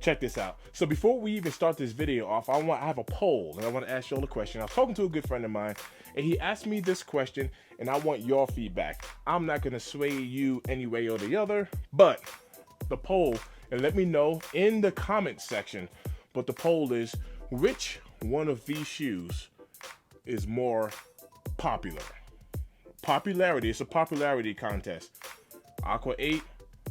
check this out. So before we even start this video off, I have a poll, and I want to ask y'all a question. I was talking to a good friend of mine, and he asked me this question, and I want your feedback. I'm not going to sway you any way or the other, but the poll, and let me know in the comment section, but the poll is, which one of these shoes is more popular? Popularity, it's a popularity contest. Aqua 8,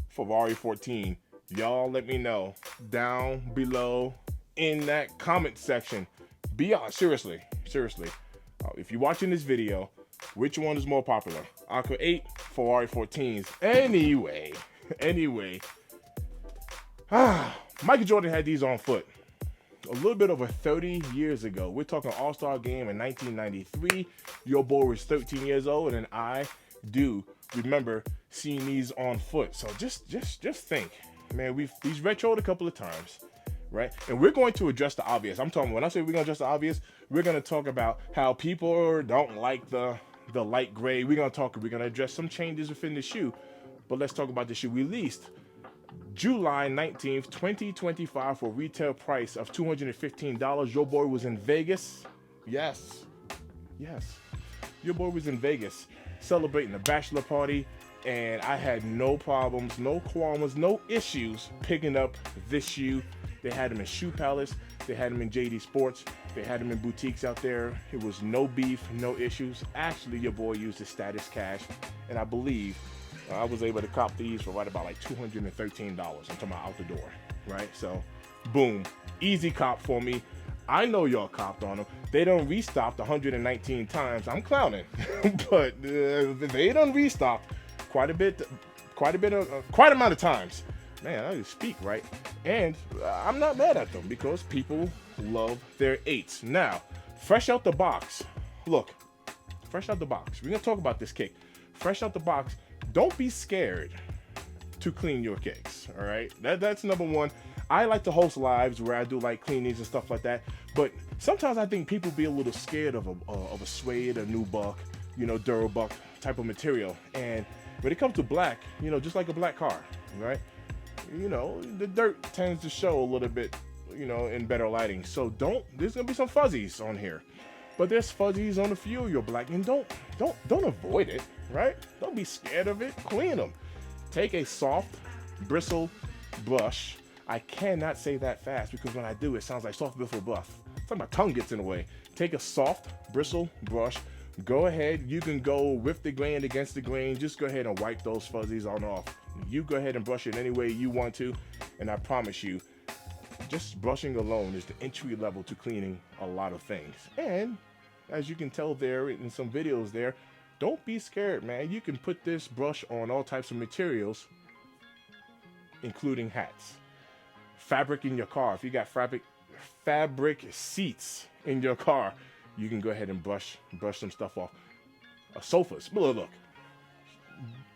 Ferrari 14. Y'all let me know down below in that comment section. Be honest, seriously. If you're watching this video, which one is more popular? Aqua 8, Ferrari 14s. Anyway. Michael Jordan had these on foot a little bit over 30 years ago. We're talking All-Star game in 1993. Your boy was 13 years old, and I do remember seeing these on foot. So just think, man, these retroed a couple of times, right? And we're going to address the obvious. I'm talking, when I say we're going to address the obvious, we're going to talk about how people don't like the light gray. We're going to address some changes within the shoe. But let's talk about the shoe released July 19th, 2025 for retail price of $215. Your boy was in Vegas. Yes. Your boy was in Vegas celebrating a bachelor party, and I had no problems, no qualms, no issues picking up this shoe. They had them in Shoe Palace. They had them in JD Sports. They had them in boutiques out there. It was no beef, no issues. Actually, your boy used his status cash, and I believe I was able to cop these for right about like $213. I'm talking about out the door, right? So, boom, easy cop for me. I know y'all copped on them. They don't restock 119 times. I'm clowning, but they don't restock quite amount of times. Man, I just speak, right? And I'm not mad at them because people love their 8s. Now, fresh out the box. Look, fresh out the box. We're gonna talk about this kick. Fresh out the box. Don't be scared to clean your kicks, all right? That's number one. I like to host lives where I do like cleanings and stuff like that, but sometimes I think people be a little scared of a suede, a nubuck, Durabuck type of material. And when it comes to black, just like a black car, right? The dirt tends to show a little bit, in better lighting. So there's gonna be some fuzzies on here. But there's fuzzies on a few of your black, and don't avoid it, right? Don't be scared of it. Clean them. Take a soft bristle brush. I cannot say that fast because when I do, it sounds like soft bristle brush. It's like my tongue gets in the way. Take a soft bristle brush. Go ahead. You can go with the grain, against the grain. Just go ahead and wipe those fuzzies on off. You go ahead and brush it any way you want to, and I promise you, just brushing alone is the entry level to cleaning a lot of things. And as you can tell there in some videos there, don't be scared, man. You can put this brush on all types of materials, including hats. Fabric in your car. If you got fabric seats in your car, you can go ahead and brush some stuff off. Sofas, look.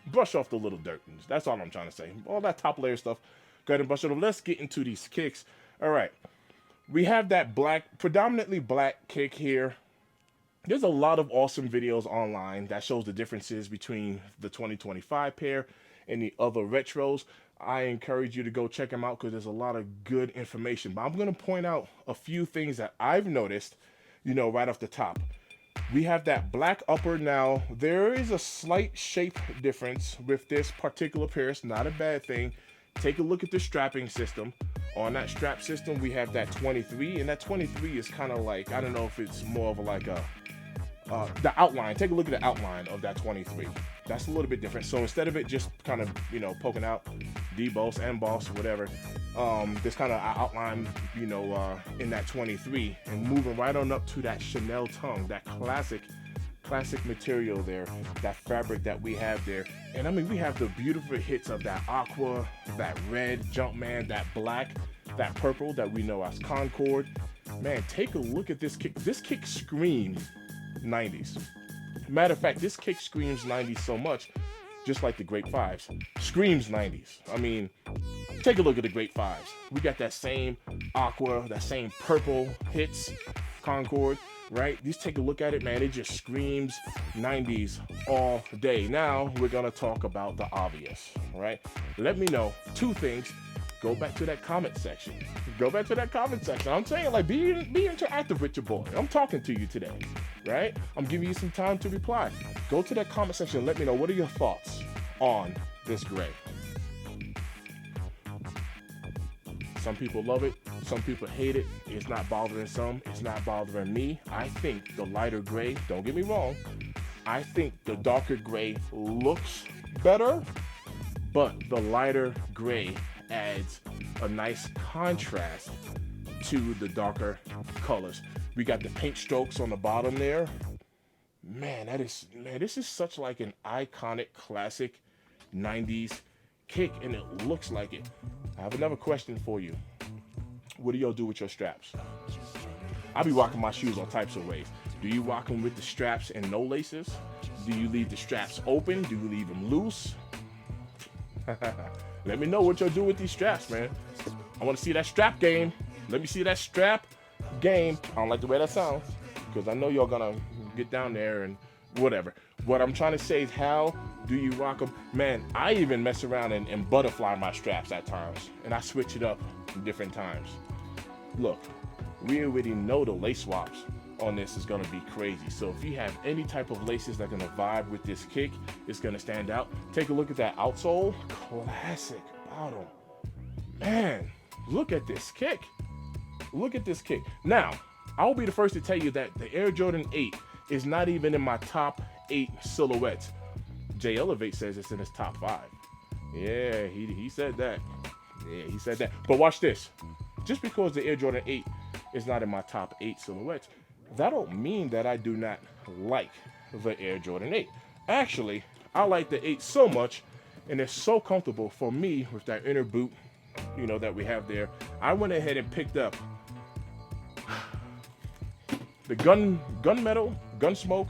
Brush off the little dirt. That's all I'm trying to say. All that top layer stuff, go ahead and brush it off. Let's get into these kicks. All right. We have that predominantly black kick here. There's a lot of awesome videos online that shows the differences between the 2025 pair and the other retros. I encourage you to go check them out because there's a lot of good information. But I'm going to point out a few things that I've noticed, right off the top. We have that black upper now. There is a slight shape difference with this particular pair. It's not a bad thing. Take a look at the strapping system. On that strap system, we have that 23, and that 23 is kind of like, I don't know if it's more of the outline. Take a look at the outline of that 23. That's a little bit different. So instead of it just kind of, poking out, deboss, emboss, whatever, this kind of outline, in that 23 and moving right on up to that Chanel tongue, that classic material there, that fabric that we have there. And I mean, we have the beautiful hits of that aqua, that red Jumpman, that black, that purple that we know as Concord. Man, take a look at this kick. This kick screams 90s. Matter of fact, this kick screams 90s so much, just like the Great Fives. Screams 90s. I mean, take a look at the Great Fives. We got that same aqua, that same purple hits, Concord, right? Just take a look at it, man. It just screams 90s all day. Now, we're going to talk about the obvious, right? Let me know two things. go back to that comment section. Go back to that comment section. I'm saying, like, be interactive with your boy. I'm talking to you today, right? I'm giving you some time to reply. Go to that comment section and let me know, what are your thoughts on this gray? Some people love it. Some people hate it. It's not bothering some. It's not bothering me. I think the lighter gray, don't get me wrong, I think the darker gray looks better, but the lighter gray adds a nice contrast to the darker colors. We got the paint strokes on the bottom there. Man, this is such like an iconic classic 90s kick, and it looks like it. I have another question for you. What do y'all do with your straps? I be rocking my shoes all types of ways. Do you rock them with the straps and no laces? Do you leave the straps open? Do you leave them loose? Let me know what y'all do with these straps, man. I want to see that strap game. Let me see that strap game. I don't like the way that sounds, because I know y'all gonna get down there and whatever. What I'm trying to say is, how do you rock them? Man, I even mess around and butterfly my straps at times, and I switch it up different times. Look, we already know the lace swaps on this is gonna be crazy. So if you have any type of laces that are gonna vibe with this kick, it's gonna stand out. Take a look at that outsole, classic bottom. Man, look at this kick. Look at this kick. Now, I'll be the first to tell you that the Air Jordan 8 is not even in my top 8 silhouettes. Jay Elevate says it's in his top 5. Yeah, he said that. Yeah, he said that. But watch this. Just because the Air Jordan 8 is not in my top 8 silhouettes, that don't mean that I do not like the Air Jordan 8. Actually, I like the 8 so much, and it's so comfortable for me with that inner boot, you know, that we have there. I went ahead and picked up the Gunmetal, Gunsmoke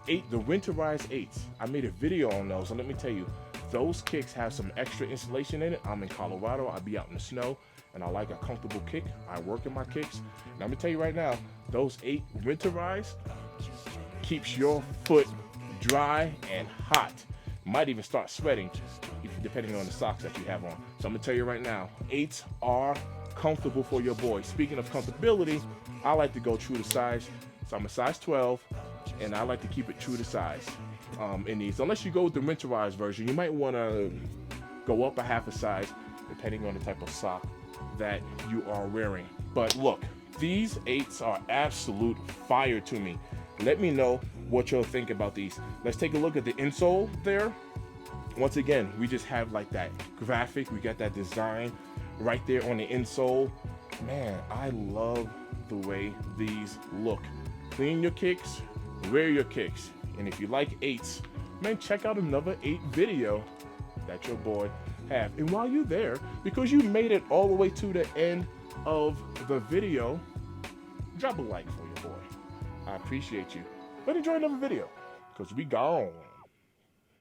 8, the winterized 8s. I made a video on those, and let me tell you, those kicks have some extra insulation in it. I'm in Colorado, I'll be out in the snow, and I like a comfortable kick. I work in my kicks, and I'm gonna tell you right now, those 8 winterized keeps your foot dry and hot. Might even start sweating, depending on the socks that you have on. So I'm gonna tell you right now, 8s are comfortable for your boy. Speaking of comfortability, I like to go true to size. So I'm a size 12, and I like to keep it true to size in these. Unless you go with the winterized version, you might want to go up a half a size, depending on the type of sock that you are wearing. But look, these 8s are absolute fire to me. Let me know what you'll think about these. Let's take a look at the insole there. Once again, we just have like that graphic. We got that design right there on the insole. Man, I love the way these look. Clean your kicks, wear your kicks. And if you like 8s, man, check out another 8 video that your boy have. And while you're there, because you made it all the way to the end of the video, drop a like for your boy. I appreciate you. But enjoy another video, because we gone.